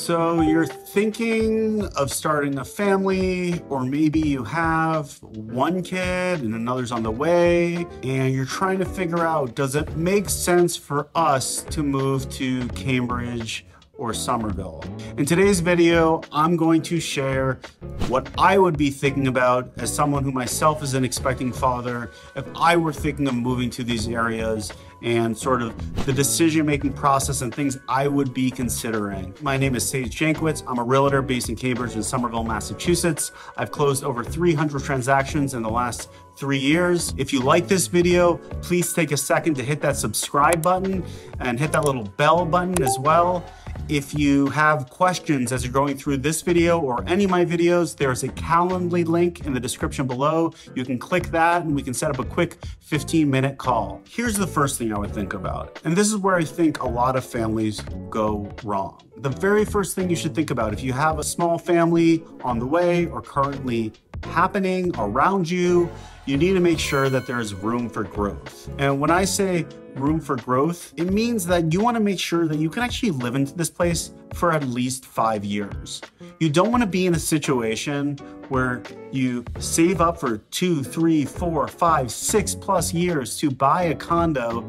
So you're thinking of starting a family, or maybe you have one kid and another's on the way, and you're trying to figure out, does it make sense for us to move to Cambridge or Somerville? In today's video, I'm going to share what I would be thinking about as someone who myself is an expecting father if I were thinking of moving to these areas, and sort of the decision-making process and things I would be considering. My name is Jankowitz. I'm a realtor based in Cambridge and Somerville, Massachusetts. I've closed over 300 transactions in the last 3 years. If you like this video, please take a second to hit that subscribe button and hit that little bell button as well. If you have questions as you're going through this video or any of my videos, there's a Calendly link in the description below. You can click that and we can set up a quick 15-minute call. Here's the first thing I would think about, and this is where I think a lot of families go wrong. The very first thing you should think about, if you have a small family on the way or currently happening around you, you need to make sure that there's room for growth. And when I say room for growth, it means that you want to make sure that you can actually live into this place for at least 5 years. You don't want to be in a situation where you save up for 2, 3, 4, 5, 6+ years to buy a condo,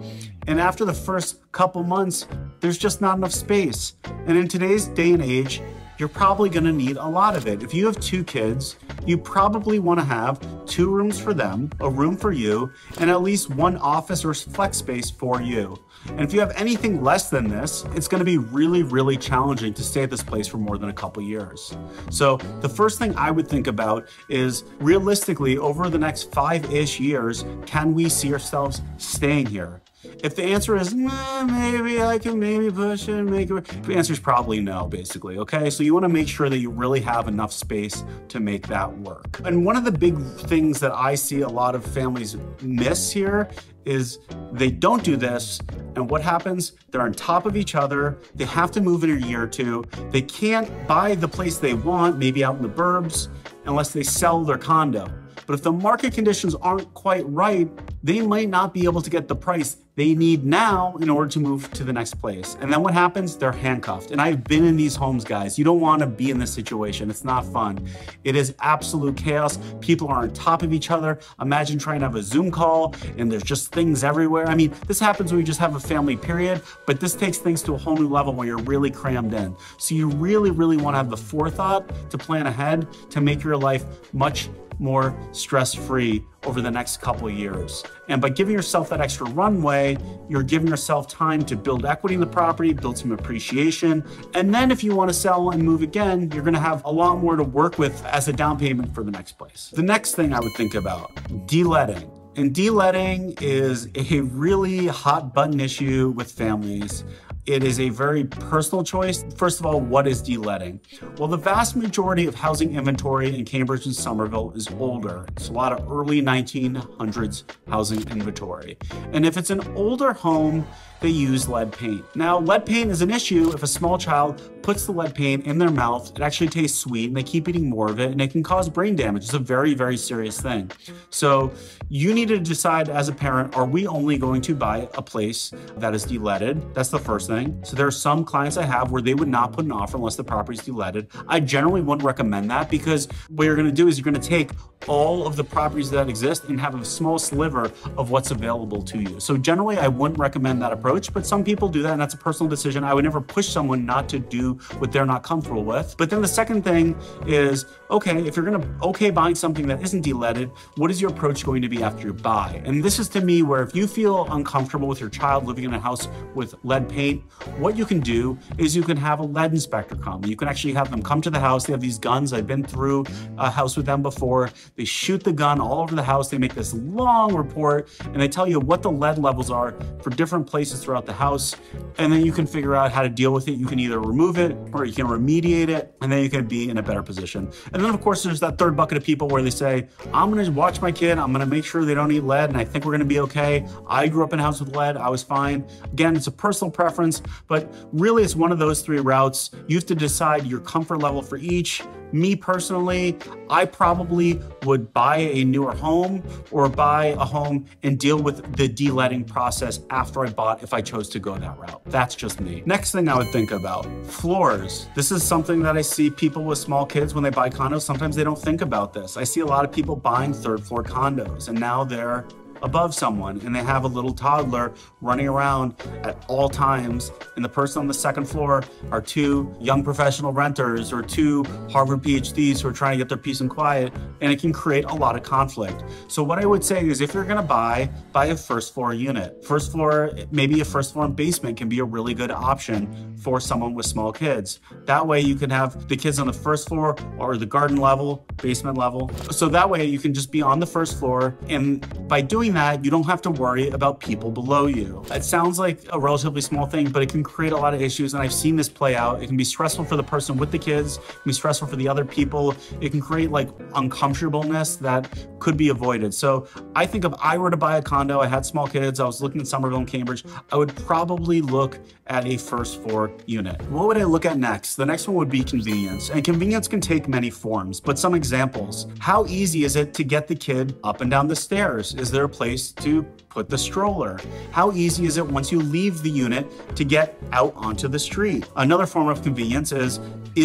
and after the first couple months, there's just not enough space. And in today's day and age, you're probably going to need a lot of it. If you have 2 kids, you probably want to have 2 rooms for them, a room for you, and at least 1 office or flex space for you. And if you have anything less than this, it's going to be really, really challenging to stay at this place for more than a couple years. So the first thing I would think about is, realistically, over the next 5-ish years, can we see ourselves staying here? If the answer is, maybe I can push it and make it work, the answer is probably no, basically, okay? So you want to make sure that you really have enough space to make that work. And one of the big things that I see a lot of families miss here is they don't do this, and what happens? They're on top of each other. They have to move in a year or two. They can't buy the place they want, maybe out in the burbs, unless they sell their condo. But if the market conditions aren't quite right, they might not be able to get the price they need now in order to move to the next place. And then what happens? They're handcuffed. And I've been in these homes, guys. You don't want to be in this situation. It's not fun. It is absolute chaos. People are on top of each other. Imagine trying to have a Zoom call and there's just things everywhere. I mean, this happens when you just have a family, period, but this takes things to a whole new level when you're really crammed in. So you really, really want to have the forethought to plan ahead to make your life much more stress-free over the next couple of years. And by giving yourself that extra runway, you're giving yourself time to build equity in the property, build some appreciation. And then if you want to sell and move again, you're going to have a lot more to work with as a down payment for the next place. The next thing I would think about, de-letting. And de-letting is a really hot button issue with families. It is a very personal choice. First of all, what is de-letting? Well, the vast majority of housing inventory in Cambridge and Somerville is older. It's a lot of early 1900s housing inventory. And if it's an older home, they use lead paint. Now, lead paint is an issue if a small child puts the lead paint in their mouth. It actually tastes sweet and they keep eating more of it, and it can cause brain damage. It's a very, very serious thing. So you need to decide as a parent, are we only going to buy a place that is de-leaded? That's the first thing. So there are some clients I have where they would not put an offer unless the property is de-leaded. I generally wouldn't recommend that, because what you're going to do is you're going to take all of the properties that exist and have a small sliver of what's available to you. So generally, I wouldn't recommend that approach, but some people do that, and that's a personal decision. I would never push someone not to do what they're not comfortable with. But then the second thing is, okay, if you're gonna buying something that isn't de-leaded, what is your approach going to be after you buy? And this is, to me, where if you feel uncomfortable with your child living in a house with lead paint, what you can do is you can have a lead inspector come. You can actually have them come to the house. They have these guns. I've been through a house with them before. They shoot the gun all over the house. They make this long report, and they tell you what the lead levels are for different places throughout the house. And then you can figure out how to deal with it. You can either remove it or you can remediate it, and then you can be in a better position. And then, of course, there's that third bucket of people where they say, I'm going to watch my kid. I'm going to make sure they don't eat lead, and I think we're going to be okay. I grew up in a house with lead. I was fine. Again, it's a personal preference, but really it's one of those 3 routes. You have to decide your comfort level for each. Me personally, I probably would buy a newer home or buy a home and deal with the de-letting process after I bought if I chose to go that route. That's just me. Next thing I would think about, floors. This is something that I see people with small kids when they buy condos. Sometimes they don't think about this. I see a lot of people buying third floor condos, and now they're above someone and they have a little toddler running around at all times, and the person on the second floor are two young professional renters or two Harvard PhDs who are trying to get their peace and quiet, and it can create a lot of conflict. So what I would say is, if you're gonna buy a first floor unit. First floor, maybe a first floor and basement can be a really good option for someone with small kids. That way you can have the kids on the first floor or the garden level, basement level. So that way you can just be on the first floor, and by doing that, you don't have to worry about people below you. It sounds like a relatively small thing, but it can create a lot of issues, and I've seen this play out. It can be stressful for the person with the kids, it can be stressful for the other people. It can create like uncomfortableness that could be avoided. So I think if I were to buy a condo, I had small kids, I was looking at Somerville and Cambridge, I would probably look at a first floor unit. What would I look at next? The next one would be convenience. And convenience can take many forms, but some examples. How easy is it to get the kid up and down the stairs? Is there a place to put the stroller? How easy is it once you leave the unit to get out onto the street? Another form of convenience is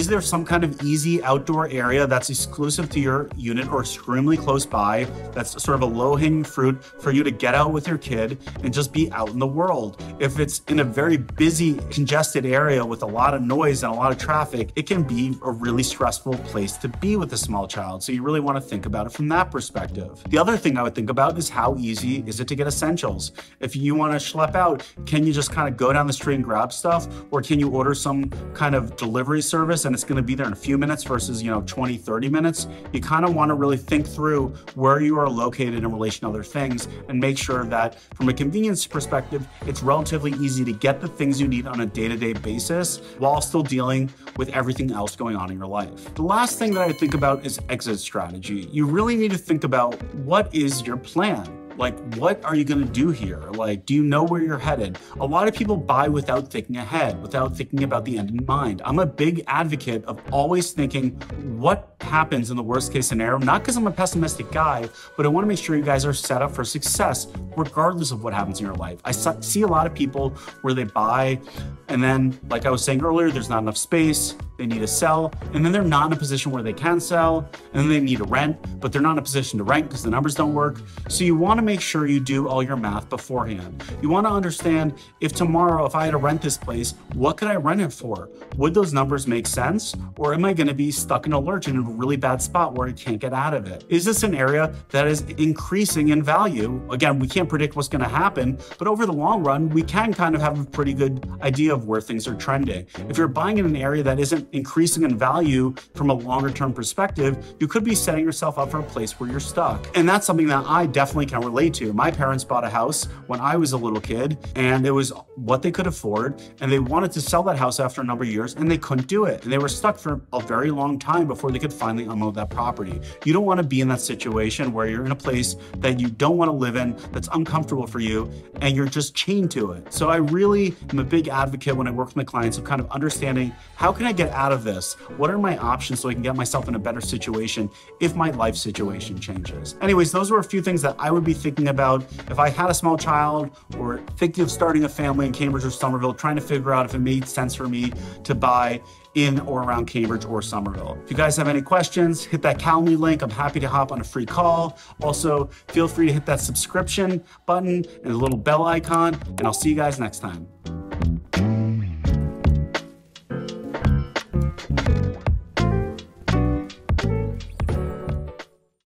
there some kind of easy outdoor area that's exclusive to your unit or extremely close by, that's sort of a low-hanging fruit for you to get out with your kid and just be out in the world? If it's in a very busy, congested area with a lot of noise and a lot of traffic, it can be a really stressful place to be with a small child. So you really want to think about it from that perspective. The other thing I would think about is, how easy is it to get essentials? If you want to schlep out, can you just kind of go down the street and grab stuff? Or can you order some kind of delivery service and it's going to be there in a few minutes versus, 20, 30 minutes? You kind of want to really think through where you are located in relation to other things and make sure that from a convenience perspective, it's relatively easy to get the things you need on a day-to-day basis while still dealing with everything else going on in your life. The last thing that I think about is exit strategy. You really need to think about, what is your plan? Like, what are you gonna do here? Like, do you know where you're headed? A lot of people buy without thinking ahead, without thinking about the end in mind. I'm a big advocate of always thinking what happens in the worst case scenario, not because I'm a pessimistic guy, but I wanna make sure you guys are set up for success regardless of what happens in your life. I see a lot of people where they buy, and then, like I was saying earlier, there's not enough space, they need to sell, and then they're not in a position where they can sell, and then they need to rent, but they're not in a position to rent because the numbers don't work. So you wanna make sure you do all your math beforehand. You wanna understand, if tomorrow, if I had to rent this place, what could I rent it for? Would those numbers make sense? Or am I gonna be stuck in a lurch in a really bad spot where I can't get out of it? Is this an area that is increasing in value? Again, we can't predict what's gonna happen, but over the long run, we can kind of have a pretty good idea of where things are trending. If you're buying in an area that isn't increasing in value from a longer term perspective, you could be setting yourself up for a place where you're stuck. And that's something that I definitely can relate to. My parents bought a house when I was a little kid, and it was what they could afford, and they wanted to sell that house after a number of years, and they couldn't do it. And they were stuck for a very long time before they could finally unload that property. You don't want to be in that situation where you're in a place that you don't want to live in, that's uncomfortable for you, and you're just chained to it. So I really am a big advocate when I work with my clients of kind of understanding, how can I get out of this? What are my options so I can get myself in a better situation if my life situation changes? Anyways, those were a few things that I would be thinking about if I had a small child or thinking of starting a family in Cambridge or Somerville, trying to figure out if it made sense for me to buy in or around Cambridge or Somerville. If you guys have any questions, hit that Calendly link. I'm happy to hop on a free call. Also, feel free to hit that subscription button and the little bell icon, and I'll see you guys next time.